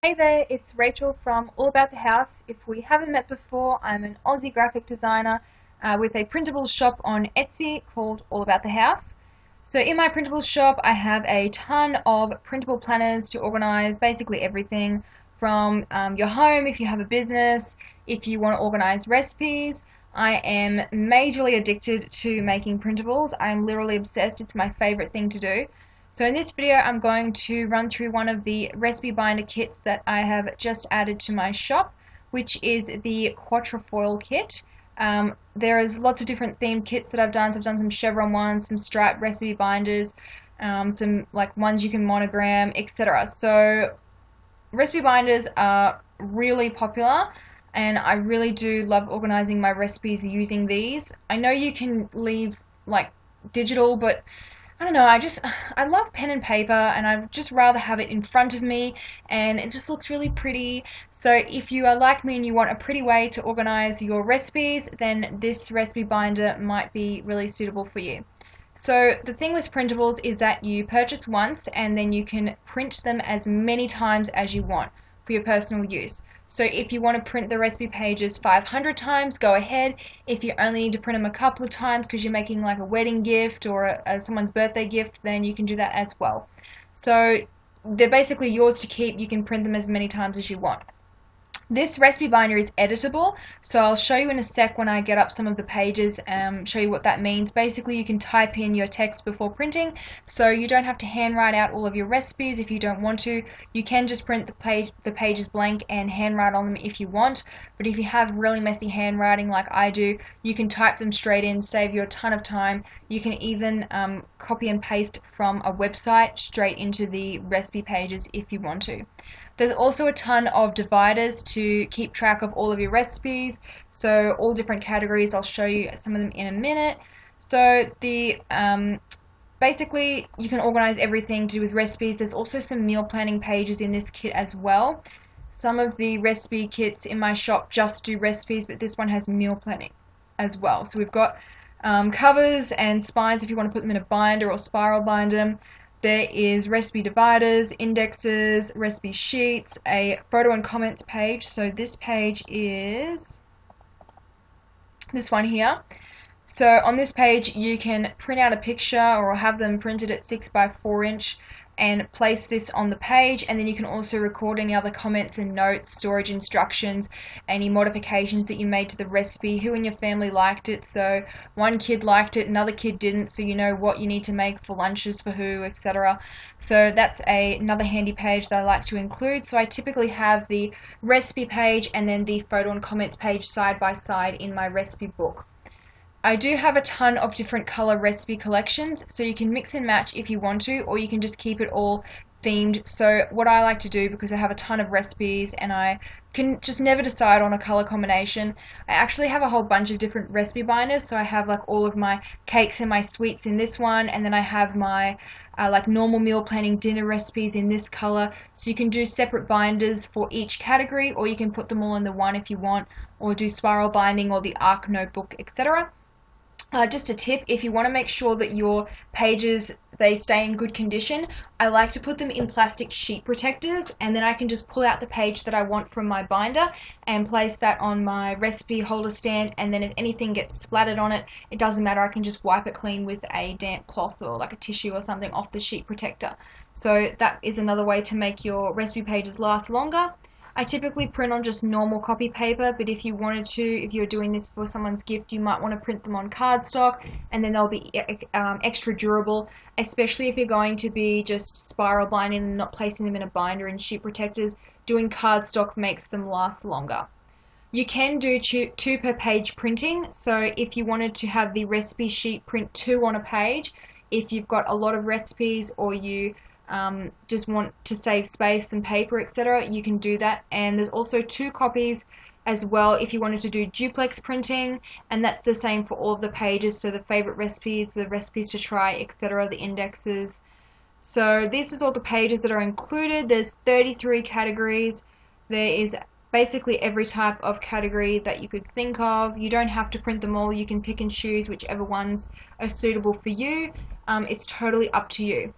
Hey there, it's Rachel from All About the House. If we haven't met before, I'm an Aussie graphic designer with a printables shop on Etsy called All About the House. So in my printables shop, I have a ton of printable planners to organize basically everything from your home if you have a business, if you want to organize recipes. I am majorly addicted to making printables. I'm literally obsessed. It's my favorite thing to do. So in this video I'm going to run through one of the recipe binder kits that I have just added to my shop, which is the quatrefoil kit. There is lots of different themed kits that I've done. So I've done some chevron ones, some striped recipe binders, some like ones you can monogram, etc. So recipe binders are really popular and I really do love organizing my recipes using these. I know you can leave like digital, but I don't know, I love pen and paper and I'd just rather have it in front of me and it just looks really pretty. So if you are like me and you want a pretty way to organize your recipes, then this recipe binder might be really suitable for you. So the thing with printables is that you purchase once and then you can print them as many times as you want for your personal use. So if you want to print the recipe pages 500 times, go ahead. If you only need to print them a couple of times because you're making like a wedding gift or someone's birthday gift, then you can do that as well. So they're basically yours to keep. You can print them as many times as you want. This recipe binder is editable, so I'll show you in a sec when I get up some of the pages and show you what that means. Basically, you can type in your text before printing, so you don't have to handwrite out all of your recipes if you don't want to. You can just print the pages blank and handwrite on them if you want, but if you have really messy handwriting like I do, you can type them straight in, save you a ton of time. You can even copy and paste from a website straight into the recipe pages if you want to. There's also a ton of dividers to keep track of all of your recipes, so all different categories. I'll show you some of them in a minute. So basically you can organize everything to do with recipes. There's also some meal planning pages in this kit as well. Some of the recipe kits in my shop just do recipes, but this one has meal planning as well. So we've got covers and spines if you want to put them in a binder or spiral bind them. There is recipe dividers, indexes, recipe sheets, a photo and comments page. So this page is this one here. So on this page you can print out a picture or have them printed at 6 by 4 inch and place this on the page, and then you can also record any other comments and notes, storage instructions, any modifications that you made to the recipe, who in your family liked it. So one kid liked it, another kid didn't, so you know what you need to make for lunches for who, etc. So that's another handy page that I like to include. So I typically have the recipe page and then the photo and comments page side by side in my recipe book. I do have a ton of different color recipe collections, so you can mix and match if you want to, or you can just keep it all themed. So what I like to do, because I have a ton of recipes and I can just never decide on a color combination, I actually have a whole bunch of different recipe binders. So I have like all of my cakes and my sweets in this one, and then I have my like normal meal planning dinner recipes in this color. So you can do separate binders for each category, or you can put them all in the one if you want, or do spiral binding or the ARC notebook, etc. Just a tip, if you want to make sure that your pages they stay in good condition, I like to put them in plastic sheet protectors, and then I can just pull out the page that I want from my binder and place that on my recipe holder stand, and then if anything gets splattered on it, it doesn't matter, I can just wipe it clean with a damp cloth or like a tissue or something off the sheet protector. So that is another way to make your recipe pages last longer. I typically print on just normal copy paper, but if you wanted to, if you're doing this for someone's gift, you might want to print them on cardstock, and then they'll be extra durable, especially if you're going to be just spiral binding and not placing them in a binder and sheet protectors. Doing cardstock makes them last longer. You can do two per page printing, so if you wanted to have the recipe sheet print 2 on a page, if you've got a lot of recipes or you just want to save space and paper, etc., you can do that. And there's also 2 copies as well if you wanted to do duplex printing, and that's the same for all of the pages, so the favorite recipes, the recipes to try, etc., the indexes. So this is all the pages that are included. There's 33 categories. There is basically every type of category that you could think of. You don't have to print them all, you can pick and choose whichever ones are suitable for you. It's totally up to you.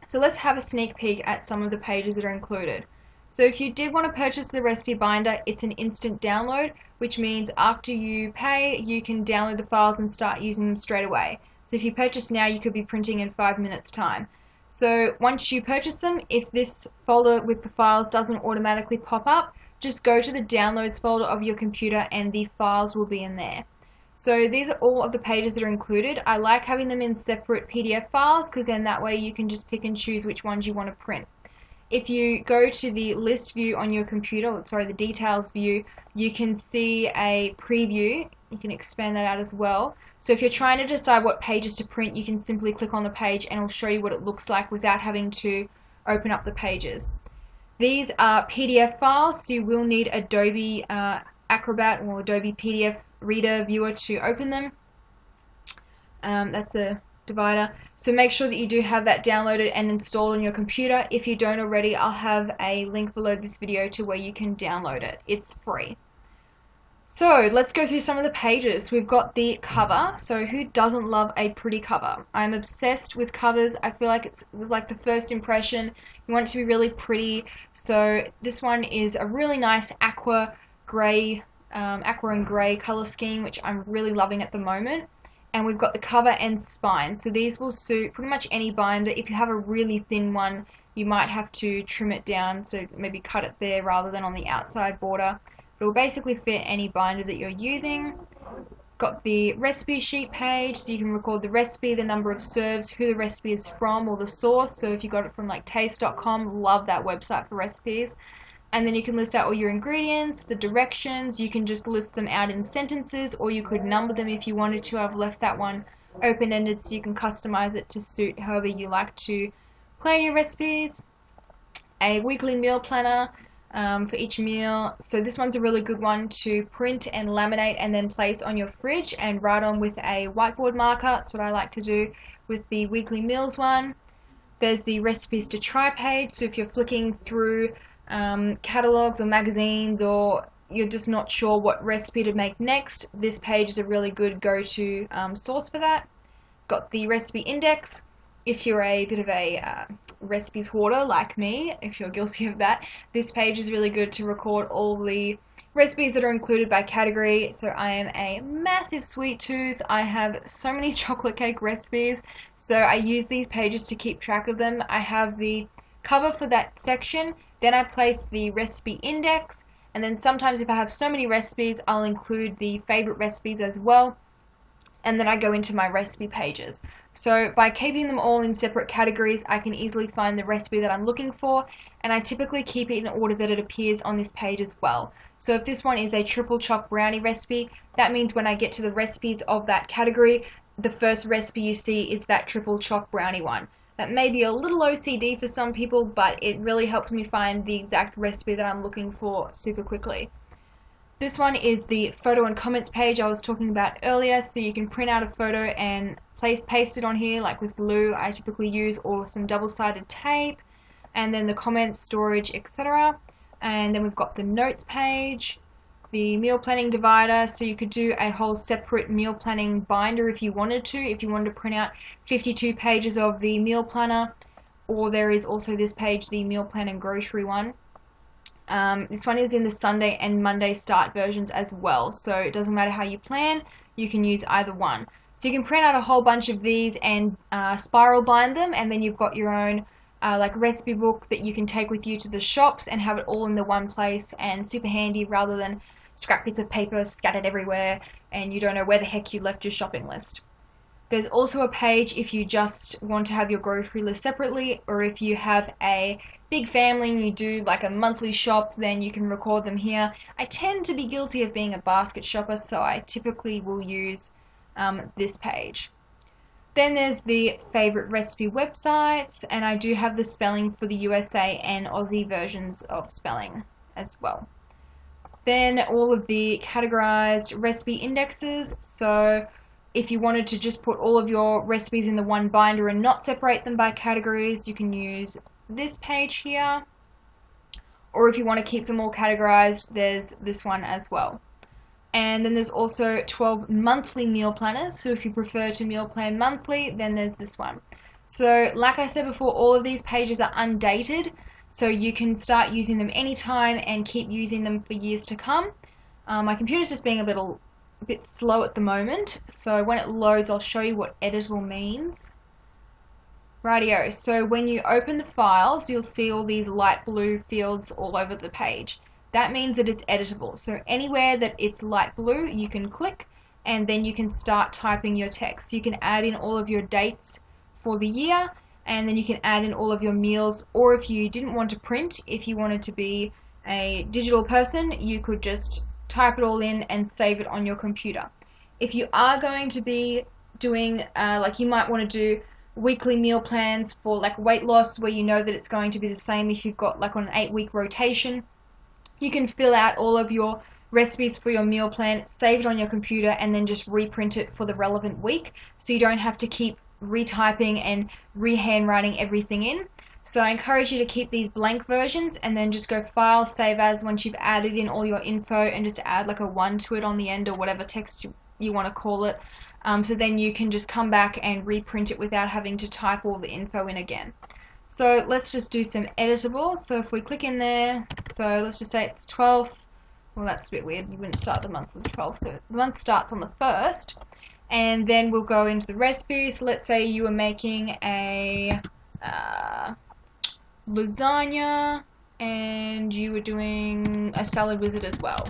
So let's have a sneak peek at some of the pages that are included. So if you did want to purchase the recipe binder, it's an instant download, which means after you pay, you can download the files and start using them straight away. So if you purchase now, you could be printing in 5 minutes time. So once you purchase them, if this folder with the files doesn't automatically pop up, just go to the downloads folder of your computer and the files will be in there. So these are all of the pages that are included. I like having them in separate PDF files because then that way you can just pick and choose which ones you want to print. If you go to the list view on your computer, sorry, the details view, you can see a preview. You can expand that out as well. So if you're trying to decide what pages to print, you can simply click on the page and it'll show you what it looks like without having to open up the pages. These are PDF files, so you will need Adobe Acrobat or Adobe PDF Reader Viewer to open them. That's a divider. So make sure that you do have that downloaded and installed on your computer. If you don't already, I'll have a link below this video to where you can download it. It's free. So let's go through some of the pages. We've got the cover. So who doesn't love a pretty cover? I'm obsessed with covers. I feel like it's like the first impression. You want it to be really pretty. So this one is a really nice aqua and grey color scheme, which I'm really loving at the moment. And we've got the cover and spine. So these will suit pretty much any binder. If you have a really thin one, you might have to trim it down, so maybe cut it there rather than on the outside border. But it will basically fit any binder that you're using. Got the recipe sheet page, so you can record the recipe, the number of serves, who the recipe is from, or the source. So if you got it from like taste.com, love that website for recipes. And then you can list out all your ingredients, the directions. You can just list them out in sentences, or you could number them if you wanted to. I've left that one open-ended so you can customize it to suit however you like to plan your recipes. A weekly meal planner for each meal. So this one's a really good one to print and laminate and then place on your fridge and write on with a whiteboard marker. That's what I like to do with the weekly meals one. There's the recipes to try page. So if you're flicking through catalogs or magazines, or you're just not sure what recipe to make next, this page is a really good go-to source for that. Got the recipe index. If you're a bit of a recipes hoarder like me, if you're guilty of that, this page is really good to record all the recipes that are included by category. So I am a massive sweet tooth. I have so many chocolate cake recipes, so I use these pages to keep track of them. I have the cover for that section, then I place the recipe index, and then sometimes if I have so many recipes, I'll include the favorite recipes as well, and then I go into my recipe pages. So by keeping them all in separate categories, I can easily find the recipe that I'm looking for, and I typically keep it in order that it appears on this page as well. So if this one is a triple choc brownie recipe, that means when I get to the recipes of that category, the first recipe you see is that triple choc brownie one. That may be a little OCD for some people, but it really helps me find the exact recipe that I'm looking for super quickly. This one is the photo and comments page I was talking about earlier, so you can print out a photo and paste it on here, like with glue I typically use, or some double-sided tape, and then the comments, storage, etc. And then we've got the notes page, the meal planning divider, so you could do a whole separate meal planning binder if you wanted to print out 52 pages of the meal planner, or there is also this page, the meal plan and grocery one. This one is in the Sunday and Monday start versions as well, so it doesn't matter how you plan, you can use either one. So you can print out a whole bunch of these and spiral bind them, and then you've got your own like recipe book that you can take with you to the shops and have it all in the one place, and super handy rather than scrap bits of paper scattered everywhere and you don't know where the heck you left your shopping list. There's also a page if you just want to have your grocery list separately, or if you have a big family and you do like a monthly shop, then you can record them here. I tend to be guilty of being a basket shopper, so I typically will use this page. Then there's the favorite recipe websites, and I do have the spelling for the USA and Aussie versions of spelling as well. Then all of the categorized recipe indexes, so if you wanted to just put all of your recipes in the one binder and not separate them by categories, you can use this page here. Or if you want to keep them all categorized, there's this one as well. And then there's also 12 monthly meal planners, so if you prefer to meal plan monthly, then there's this one. So like I said before, all of these pages are undated, so you can start using them anytime and keep using them for years to come. My computer's just being a bit slow at the moment, so when it loads I'll show you what editable means. Rightio, so when you open the files you'll see all these light blue fields all over the page. That means that it's editable, so anywhere that it's light blue you can click and then you can start typing your text. You can add in all of your dates for the year, and then you can add in all of your meals, or if you didn't want to print, if you wanted to be a digital person, you could just type it all in and save it on your computer. If you are going to be doing, like you might want to do weekly meal plans for like weight loss, where you know that it's going to be the same if you've got like on an 8-week rotation, you can fill out all of your recipes for your meal plan, save it on your computer, and then just reprint it for the relevant week, so you don't have to keep retyping and re-handwriting everything in. So I encourage you to keep these blank versions and then just go File, Save As once you've added in all your info, and just add like a 1 to it on the end or whatever text you want to call it. So then you can just come back and reprint it without having to type all the info in again. So let's just do some editable. So if we click in there, so let's just say it's 12th. Well, that's a bit weird. You wouldn't start the month on the 12th, so the month starts on the 1st. And then we'll go into the recipe. So let's say you were making a lasagna and you were doing a salad with it as well.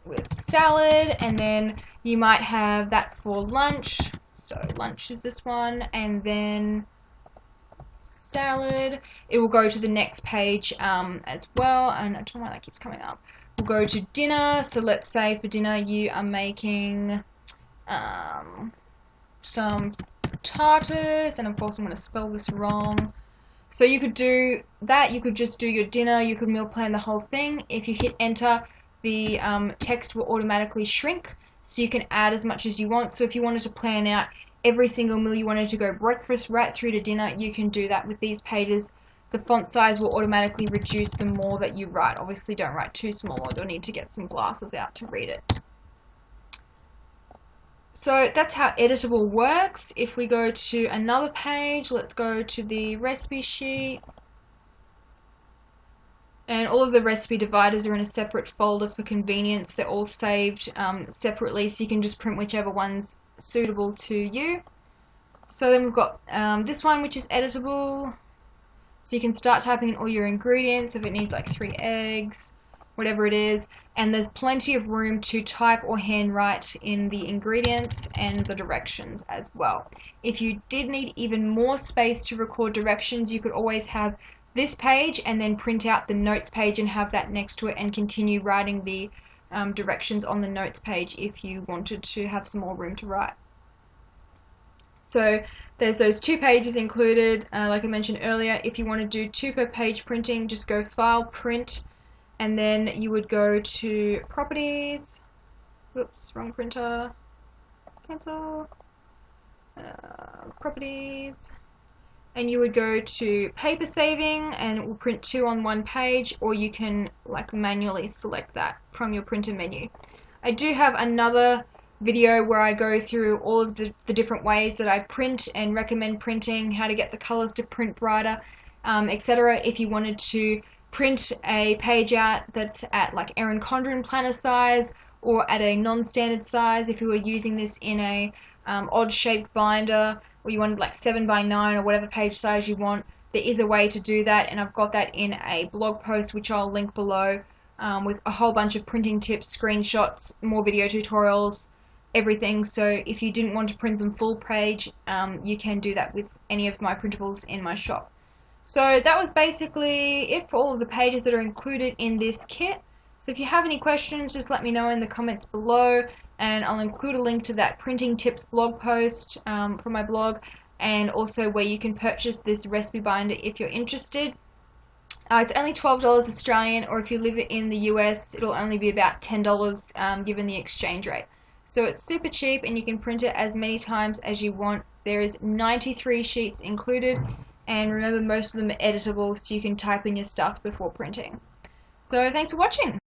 With salad, and then you might have that for lunch. So lunch is this one, and then salad. It will go to the next page as well, and I don't know why that keeps coming up. We'll go to dinner. So let's say for dinner you are making some potatoes, and of course I'm going to spell this wrong. So you could do that, you could just do your dinner, you could meal plan the whole thing. If you hit enter, the text will automatically shrink, so you can add as much as you want. So if you wanted to plan out every single meal, you wanted to go breakfast right through to dinner, you can do that with these pages. The font size will automatically reduce the more that you write. Obviously don't write too small, or you'll need to get some glasses out to read it. So that's how editable works. If we go to another page, let's go to the recipe sheet. And all of the recipe dividers are in a separate folder for convenience. They're all saved separately, so you can just print whichever one's suitable to you. So then we've got this one, which is editable. So you can start typing in all your ingredients, if it needs like 3 eggs, whatever it is. And there's plenty of room to type or handwrite in the ingredients and the directions as well. If you did need even more space to record directions, you could always have this page and then print out the notes page and have that next to it and continue writing the directions on the notes page if you wanted to have some more room to write. So there's those 2 pages included. Like I mentioned earlier, if you want to do 2 per page printing, just go File, Print, and then you would go to Properties. Whoops, wrong printer. Cancel. Properties. And you would go to paper saving, and it will print 2 on 1 page, or you can like manually select that from your printer menu. I do have another video where I go through all of the different ways that I print and recommend printing, how to get the colors to print brighter, etc. If you wanted to print a page out that's at like Erin Condren planner size or at a non-standard size, if you were using this in a odd shaped binder, or you wanted like 7x9 or whatever page size you want, there is a way to do that, and I've got that in a blog post which I'll link below with a whole bunch of printing tips, screenshots, more video tutorials, everything. So if you didn't want to print them full page, you can do that with any of my printables in my shop. So that was basically it for all of the pages that are included in this kit. So if you have any questions, just let me know in the comments below, and I'll include a link to that printing tips blog post from my blog, and also where you can purchase this recipe binder if you're interested. It's only $12 Australian, or if you live in the US, it'll only be about $10 given the exchange rate. So it's super cheap, and you can print it as many times as you want. There is 93 sheets included, and remember, most of them are editable, so you can type in your stuff before printing. So thanks for watching.